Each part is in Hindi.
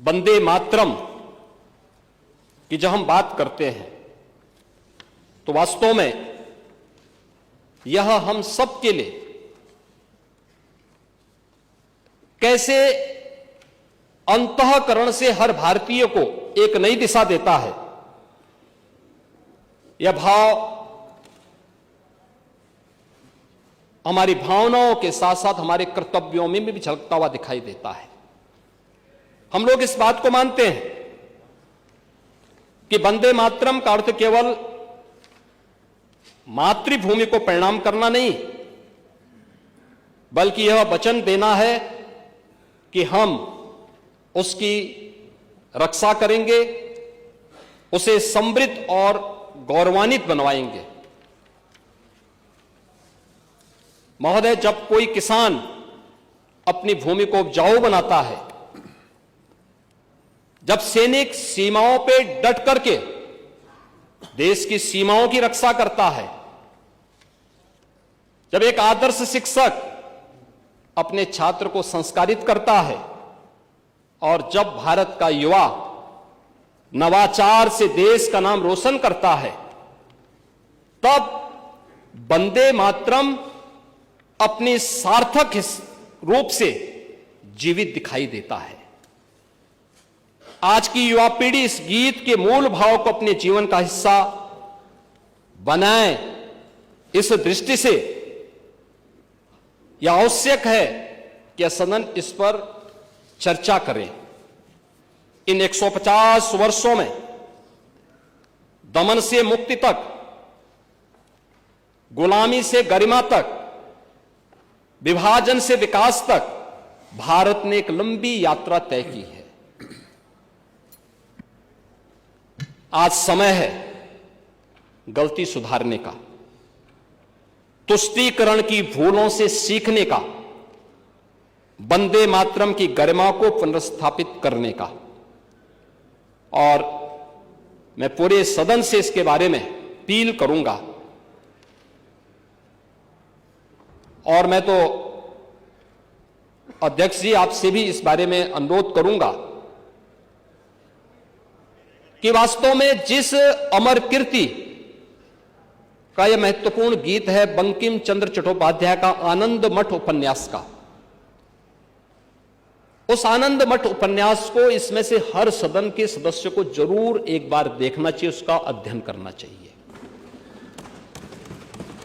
वंदे मातरम की जब हम बात करते हैं तो वास्तव में यह हम सब के लिए कैसे अंतःकरण से हर भारतीय को एक नई दिशा देता है। यह भाव हमारी भावनाओं के साथ साथ हमारे कर्तव्यों में भी झलकता हुआ दिखाई देता है। हम लोग इस बात को मानते हैं कि वंदे मातरम का अर्थ केवल मातृभूमि को प्रणाम करना नहीं, बल्कि यह वचन देना है कि हम उसकी रक्षा करेंगे, उसे समृद्ध और गौरवान्वित बनवाएंगे। महोदय, जब कोई किसान अपनी भूमि को उपजाऊ बनाता है, जब सैनिक सीमाओं पे डट करके देश की सीमाओं की रक्षा करता है, जब एक आदर्श शिक्षक अपने छात्र को संस्कारित करता है और जब भारत का युवा नवाचार से देश का नाम रोशन करता है, तब वंदे मातरम अपनी सार्थक रूप से जीवित दिखाई देता है। आज की युवा पीढ़ी इस गीत के मूल भाव को अपने जीवन का हिस्सा बनाए, इस दृष्टि से यह आवश्यक है कि सदन इस पर चर्चा करें। इन 150 वर्षों में दमन से मुक्ति तक, गुलामी से गरिमा तक, विभाजन से विकास तक भारत ने एक लंबी यात्रा तय की है। आज समय है गलती सुधारने का, तुष्टीकरण की भूलों से सीखने का, वंदे मातरम की गरिमा को पुनर्स्थापित करने का। और मैं पूरे सदन से इसके बारे में अपील करूंगा। और मैं तो अध्यक्ष जी आपसे भी इस बारे में अनुरोध करूंगा कि वास्तव में जिस अमर कीर्ति का यह महत्वपूर्ण गीत है बंकिम चंद्र चट्टोपाध्याय का आनंद मठ उपन्यास का, उस आनंद मठ उपन्यास को इसमें से हर सदन के सदस्य को जरूर एक बार देखना चाहिए, उसका अध्ययन करना चाहिए।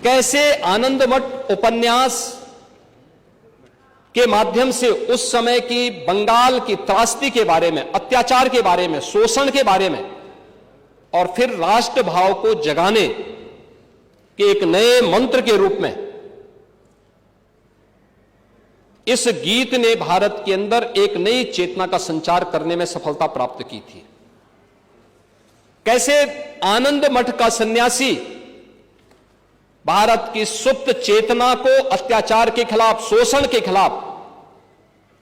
कैसे आनंद मठ उपन्यास के माध्यम से उस समय की बंगाल की त्रासदी के बारे में, अत्याचार के बारे में, शोषण के बारे में और फिर राष्ट्र भाव को जगाने के एक नए मंत्र के रूप में इस गीत ने भारत के अंदर एक नई चेतना का संचार करने में सफलता प्राप्त की थी। कैसे आनंद मठ का सन्यासी भारत की सुप्त चेतना को अत्याचार के खिलाफ, शोषण के खिलाफ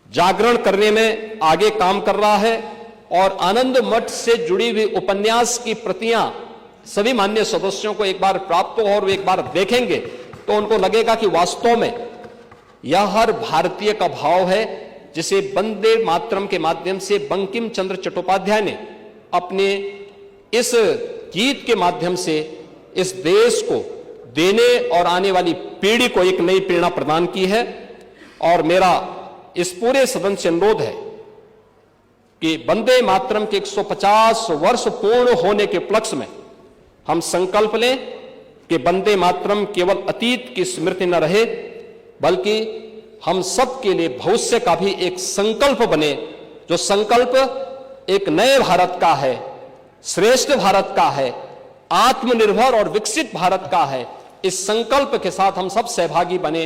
जागरण करने में आगे काम कर रहा है। और आनंद मठ से जुड़ी हुई उपन्यास की प्रतियां सभी माननीय सदस्यों को एक बार प्राप्त हो और एक बार देखेंगे तो उनको लगेगा कि वास्तव में यह हर भारतीय का भाव है, जिसे वंदे मातरम के माध्यम से बंकिम चंद्र चट्टोपाध्याय ने अपने इस गीत के माध्यम से इस देश को देने और आने वाली पीढ़ी को एक नई प्रेरणा प्रदान की है। और मेरा इस पूरे सदन से अनुरोध है कि वंदे मातरम के 150 वर्ष पूर्ण होने के उपलक्ष्य में हम संकल्प लें कि वंदे मातरम केवल अतीत की स्मृति न रहे, बल्कि हम सब के लिए भविष्य का भी एक संकल्प बने, जो संकल्प एक नए भारत का है, श्रेष्ठ भारत का है, आत्मनिर्भर और विकसित भारत का है। इस संकल्प के साथ हम सब सहभागी बने।